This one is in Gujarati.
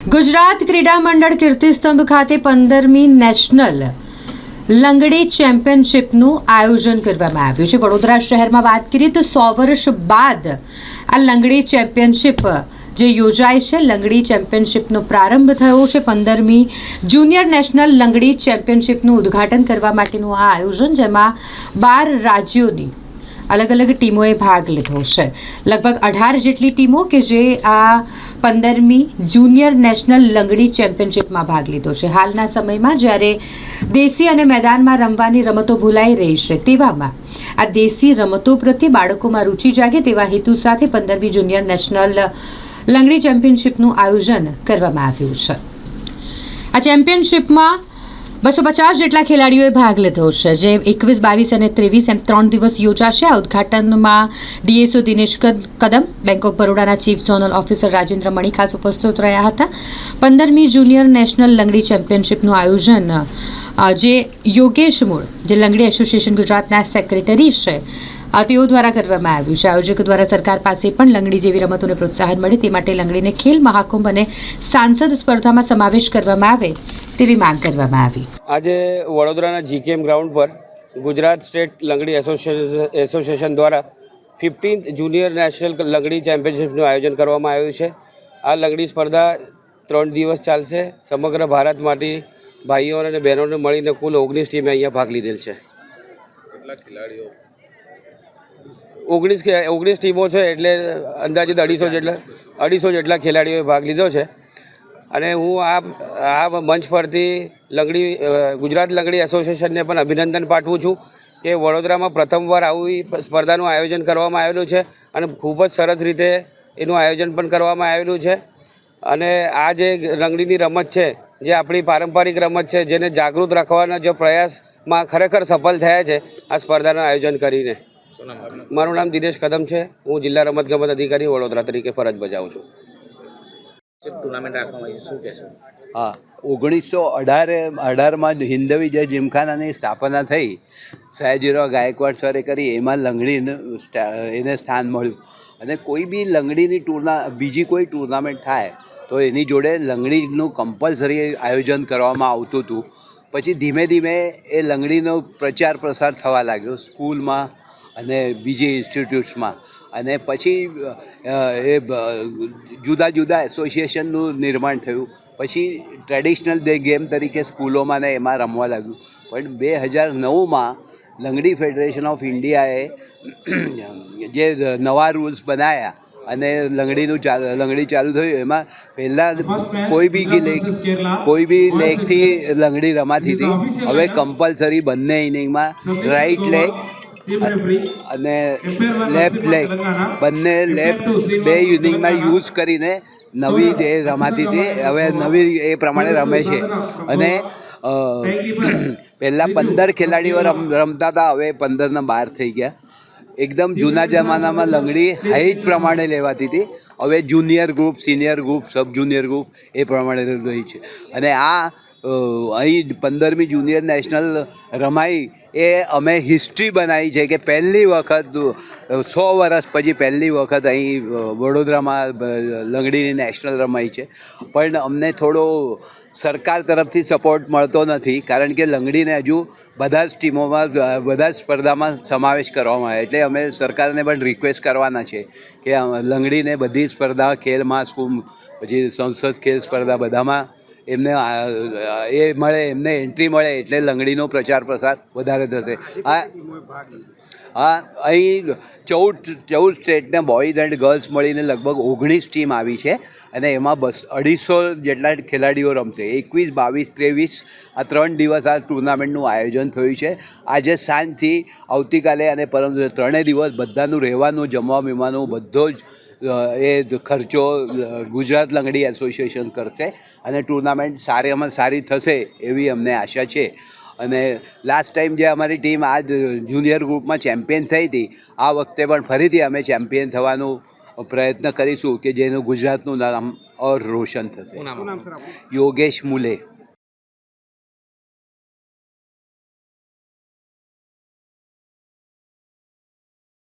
ગુજરાત ક્રીડા મંડળ કીર્તિસ્તંભ ખાતે 15મી નેશનલ લંગડી ચેમ્પિયનશિપનું આયોજન કરવામાં આવ્યું છે। વડોદરા શહેરમાં વાત કરીએ તો 100 વર્ષ બાદ આ લંગડી ચેમ્પિયનશિપ જે યોજાય છે, લંગડી ચેમ્પિયનશિપનો પ્રારંભ થયો છે। 15મી જુનિયર નેશનલ લંગડી ચેમ્પિયનશિપનું ઉદ્ઘાટન કરવા માટેનું આ આયોજન, જેમાં 12 રાજ્યોની अलग अलग टीमों भाग लीधो है। लगभग 18 जेटली टीमों के जे आ 15મી जूनियर नेशनल लंगड़ी चेम्पियनशिप में भाग लीधो है। हालना समय में ज्यारे देशी और मैदान में रमवानी रमतो भूलाई रही है, तेवामां आ देशी रमतो प्रत्ये बाळको में रुचि जागे तेवा हेतु साथे 15મી जूनियर नेशनल लंगड़ी चेम्पियनशिपનું आयोजन करवामां આવ્યું છે। आ चेम्पियनशिप में 250 જેટલા ખેલાડીઓએ ભાગ લીધો છે, જે 21, 22 અને 23 એમ 3 દિવસ યોજાશે। આ ઉદ્ઘાટનમાં DSO Dinesh Kadam, bank of બરોડાના chief zonal officer Rajendra Mani ખાસ ઉપસ્થિત રહ્યા હતા। 15મી જુનિયર નેશનલ લંગડી ચેમ્પિયનશિપનું આયોજન જે યોગેશ મૂળ, જે લંગડી એસોસિએશન ગુજરાતના સેક્રેટરી છે, તેઓ દ્વારા કરવામાં આવ્યું છે। આયોજકો દ્વારા સરકાર પાસે પણ લંગડી જેવી રમતોને પ્રોત્સાહન મળે તે માટે લંગડીને ખેલ મહાકુંભ અને સાંસદ સ્પર્ધામાં સમાવેશ કરવામાં આવે તેવી માંગ કરવામાં આવી। આજે વડોદરાના જીકેએમ ગ્રાઉન્ડ પર ગુજરાત સ્ટેટ લંગડી એસોસિએશન દ્વારા 15th જુનિયર નેશનલ લંગડી ચેમ્પિયનશિપનું આયોજન કરવામાં આવ્યું છે। આ લંગડી સ્પર્ધા 3 દિવસ ચાલશે। સમગ્ર ભારતમાંથી ભાઈઓ અને બહેનોને મળીને કુલ 19 ટીમે અહીંયા ભાગ લીધેલ છે। કેટલા ખેલાડીઓ? 19 ટીમો છે, એટલે અંદાજિત 250 જેટલા ખેલાડીઓએ ભાગ લીધો છે। અને હું આ મંચ પરથી ગુજરાત લંગડી એસોસિએશનને પણ અભિનંદન પાઠવું છું કે વડોદરામાં પ્રથમવાર આવી સ્પર્ધાનું આયોજન કરવામાં આવેલું છે અને ખૂબ જ સરસ રીતે એનું આયોજન પણ કરવામાં આવેલું છે। અને આ જે લંગડીની રમત છે, જે આપણી પારંપરિક રમત છે, જેને જાગૃત રાખવાના જે પ્રયાસમાં ખરેખર સફળ થયા છે આ સ્પર્ધાનું આયોજન કરીને। મારું નામ દિનેશ કદમ છે, હું જિલ્લા રમતગમત અધિકારી વડોદરા તરીકે ફરજ બજાવું છું। ટુર્નામેન્ટ રાખવામાં આવી, શું કહેશો? હા, 1918માં હિન્દવી જે જીમખાનાની સ્થાપના થઈ, સયાજીરાવ ગાયકવાડ સરે કરી, એમાં લંગડીને એને સ્થાન મળ્યું। અને કોઈ બી લંગડીની બીજી કોઈ ટુર્નામેન્ટ થાય તો એની જોડે લંગડીનું કમ્પલસરી આયોજન કરવામાં આવતું હતું। પછી ધીમે ધીમે એ લંગડીનો પ્રચાર પ્રસાર થવા લાગ્યો સ્કૂલમાં અને બીજી ઇન્સ્ટિટ્યૂટ્સમાં, અને પછી એ જુદા જુદા એસોસિએશનનું નિર્માણ થયું। પછી ટ્રેડિશનલ ગેમ તરીકે સ્કૂલોમાં ને એમાં રમવા લાગ્યું। પણ 2009માં લંગડી ફેડરેશન ઓફ ઇન્ડિયાએ જે નવા રૂલ્સ બનાવ્યા અને લંગડી ચાલુ થયું, એમાં પહેલાં કોઈ બી લેગથી લંગડી રમાતી હતી, હવે કમ્પલસરી બંને ઇનિંગમાં રાઈટ લેગ અને લેફ્ટ લેગ બંને બે ઇનિંગમાં યુઝ કરીને નવી એ રમાતી હતી, હવે નવી એ પ્રમાણે રમે છે। અને પહેલાં 15 ખેલાડીઓ રમતા હતા, હવે 15 ને 12 થઈ ગયા। એકદમ જૂના જમાનામાં લંગડી હાઈટ પ્રમાણે લેવાતી હતી, હવે junior group, senior group, sub junior group એ પ્રમાણે રહી છે। અને આ અહીં 15મી જુનિયર નેશનલ રમાઈ એ અમે હિસ્ટ્રી બનાવી છે કે પહેલી વખત 100 વર્ષ પછી પહેલી વખત અહીં વડોદરામાં લંગડીની નેશનલ રમાઈ છે। પણ અમને થોડો સરકાર તરફથી સપોર્ટ મળતો નથી, કારણ કે લંગડીને હજુ બધા જ ટીમોમાં, બધા જ સ્પર્ધામાં સમાવેશ કરવામાં આવે, એટલે અમે સરકારને પણ રિક્વેસ્ટ કરવાના છે કે લંગડીને બધી સ્પર્ધા, ખેલ મહાકુંભ, પછી સંસદ ખેલ સ્પર્ધા બધામાં એમને એ મળે, એમને એન્ટ્રી મળે, એટલે લંગડીનો પ્રચાર પ્રસાર વધારે થશે। અહીં 14 સ્ટેટના બોયઝ એન્ડ ગર્લ્સ મળીને લગભગ 19 ટીમ આવી છે, અને એમાં 250 જેટલા ખેલાડીઓ રમશે। 21, 22, 23 આ 3 દિવસ આ ટુર્નામેન્ટનું આયોજન થયું છે। આજે સાંજથી આવતીકાલે અને પરમ 3 દિવસ બધાનું રહેવાનું, જમવા બીમવાનું બધો જ એ ખર્ચો ગુજરાત લંગડી એસોસિએશન કરશે, અને ટુર્નામેન્ટ સારામાં સારી થશે એવી અમને આશા છે। અને લાસ્ટ ટાઈમ જે અમારી ટીમ આ જુનિયર ગ્રુપમાં ચેમ્પિયન થઈ હતી, આ વખતે પણ ફરીથી અમે ચેમ્પિયન થવાનું પ્રયત્ન કરીશું કે જેનું ગુજરાતનું નામ ઓર રોશન થશે। યોગેશ મૂલે।